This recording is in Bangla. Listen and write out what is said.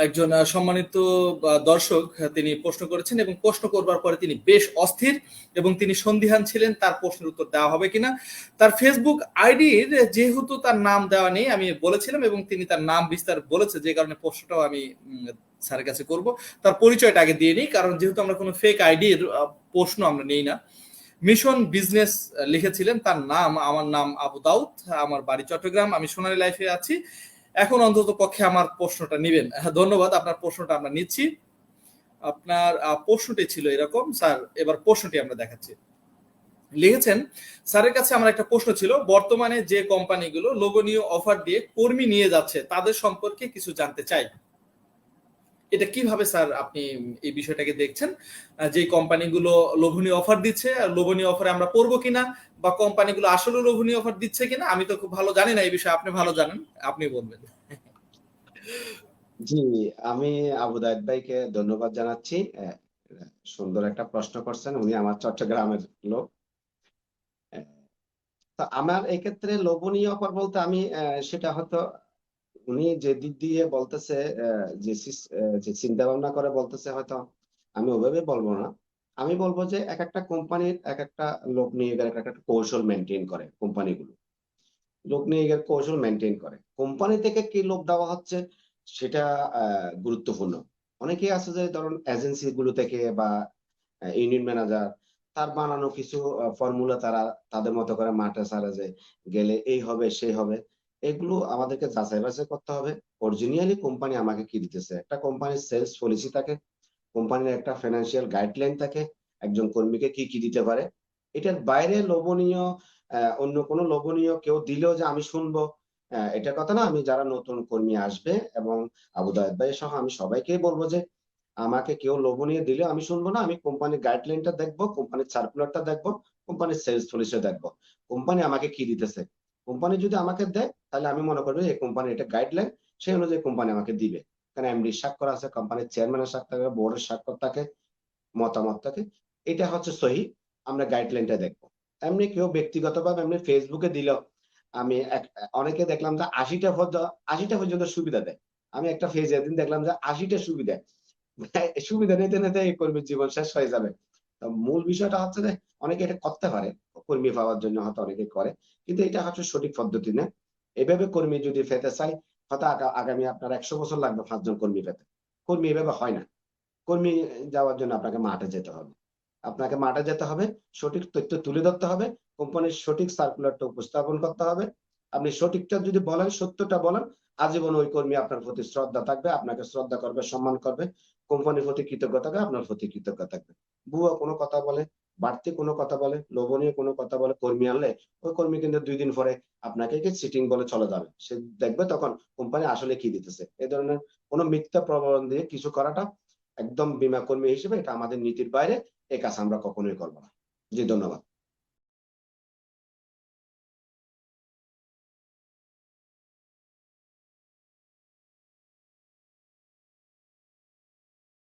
একজন সম্মানিত দর্শক তিনি প্রশ্ন করেছেন এবং প্রশ্ন করবার পরে তিনি বেশ অস্থির এবং তিনি সন্দিহান ছিলেন তার প্রশ্নের উত্তর দেওয়া হবে কিনা। তার ফেসবুক আইডির যেহেতু তার নাম দেওয়া নেই আমি বলেছিলাম এবং তিনি তার নাম বিস্তার বলেছে, যে কারণে প্রশ্নটাও আমি স্যারের কাছে করব। তার পরিচয়টা আগে দিয়ে নিই, কারণ যেহেতু আমরা কোনো ফেক আইডির প্রশ্ন আমরা নেই না। মিশন বিজনেস লিখেছিলেন, তার নাম, আমার নাম আবু দাউদ, আমার বাড়ি চট্টগ্রাম, আমি সোনালী লাইফে আছি। এখন অন্তত পক্ষে আমার প্রশ্নটা নিবেন। ধন্যবাদ, আপনার প্রশ্নটা আমরা নিচ্ছি। আপনার প্রশ্নটি ছিল এরকম, স্যার এবার প্রশ্নটি আমরা দেখাচ্ছি। লিখেছেন, স্যারের কাছে আমার একটা প্রশ্ন ছিল, বর্তমানে যে কোম্পানিগুলো লোভনীয় অফার দিয়ে কর্মী নিয়ে যাচ্ছে তাদের সম্পর্কে কিছু জানতে চাই। এটা কিভাবে স্যার আপনি এই বিষয়টাকে দেখছেন? যে কোম্পানিগুলো লোভনীয় অফার দিচ্ছে, লোভনীয় অফারে আমরা পড়বো কিনা, বা কোম্পানিগুলো আসলে লোভনীয় অফার দিচ্ছে কিনা, আমি তো খুব ভালো জানি না এই বিষয়ে, আপনি ভালো জানেন, আপনি বলবেন। জি, আমি আবু দায়দ ভাইকে ধন্যবাদ জানাচ্ছি। সুন্দর একটা প্রশ্ন করছেন। উনি আমার চট্টগ্রামের লোক। আহ, তো আমার এক্ষেত্রে লোভনীয় অফার বলতে আমি সেটা হয়তো উনি যে দিক দিয়ে বলতেছে, যে চিন্তা ভাবনা করে বলতেছে, হয়তো আমি ওভাবে বলবো না। আমি বলবো যে এক একটা কোম্পানির এক একটা লোক নিয়ে গেলে এক একটা কৌশল মেনটেন করে কোম্পানিগুলো। লোক নিয়ে গেলে কৌশল মেনটেন করে কোম্পানি থেকে কি লোক দেওয়া হচ্ছে সেটা গুরুত্বপূর্ণ। অনেকেই আছে যে ধরুন এজেন্সি গুলো থেকে বা ইউনিয়ন ম্যানেজার তার বানানো কিছু ফর্মুলা তারা তাদের মতো করে মাঠে ছাড়ে যে গেলে এই হবে সেই হবে। এগুলো আমাদেরকে যাচাই বাছাই করতে হবে। অরিজিনালি কোম্পানি আমাকে কি দিতেছে। একটা কোম্পানির সেলস পলিসি থাকে, কোম্পানির একটা ফাইন্যান্সিয়াল গাইডলাইন থাকে, একজন কর্মীকে কি কি দিতে পারে। এটার বাইরে লোভনীয় অন্য কোনো লোভনীয় কেউ দিলেও যে আমি শুনবো, এটা কথা না। আমি যারা নতুন কর্মী আসবে এবং আবু দায়দ ভাই সহ আমি সবাইকেই বলবো যে আমাকে কেউ লোভনীয় দিলে আমি শুনবো না। আমি কোম্পানির গাইডলাইনটা দেখবো, কোম্পানির সার্কুলারটা দেখবো, কোম্পানির সেলস পলিসি দেখবো, কোম্পানি আমাকে কি দিতেছে। কোম্পানি যদি আমাকে দেয় তাহলে আমি মনে করবো এই কোম্পানির এটা গাইডলাইন, সেই অনুযায়ী কোম্পানি আমাকে দিবে। কারণ এমডি স্বাক্ষর আছে, কোম্পানির চেয়ারম্যানের স্বাক্ষর থাকে, বোর্ডের স্বাক্ষর থাকে, মতামত থাকে। এটা হচ্ছে সহি। আমরা গাইডলাইনটা দেখবো। এমনি কেউ ব্যক্তিগতভাবে এমনি ফেসবুকে দিল, আমি অনেকে দেখলাম যে 80টা পর্যন্ত সুবিধা দেয়। আমি একটা ফেজ এদিন দেখলাম যে 80টা সুবিধা, সুবিধা নিতে নিতে এই কর্মীর জীবন শেষ হয়ে যাবে। তো মূল বিষয়টা হচ্ছে যে অনেকে এটা করতে পারে, কর্মী পাওয়ার জন্য হয়তো অনেকে করে, কিন্তু এটা হচ্ছে সঠিক পদ্ধতি না। এভাবে কর্মী যদি পেতে চাই, হয়তো আগামী আপনার 100 বছর লাগবে 5 জন কর্মী পেতে। কর্মী এভাবে হয় না। কর্মী যাওয়ার জন্য আপনাকে মাঠে যেতে হবে। আপনাকে মাঠে যেতে হবে, সঠিক তথ্য তুলে ধরতে হবে, কোম্পানির সঠিক সার্কুলারটা উপস্থাপন করতে হবে। আপনি সঠিকটা যদি বলেন, সত্যটা বলেন, আজীবন ওই কর্মী আপনার প্রতি শ্রদ্ধা থাকবে, আপনাকে শ্রদ্ধা করবে, সম্মান করবে, কোম্পানির প্রতি কৃতজ্ঞ থাকবে, আপনার প্রতি কৃতজ্ঞ থাকবে। ভুয়া কোনো কথা বলে, বাড়তি কোনো কথা বলে, লোভনীয় কোনো কথা বলে কর্মী আনলে, ওই কর্মী কিন্তু 2 দিন পরে আপনাকে কি চিটিং বলে চলে যাবে। সে দেখবে তখন কোম্পানি আসলে কি দিতেছে। এই ধরনের কোনো মিথ্যা প্রলোভন দিয়ে কিছু করাটা একদম বীমা কর্মী হিসেবে এটা আমাদের নীতির বাইরে। এই কাজ আমরা কখনোই করবো না। জি, ধন্যবাদ।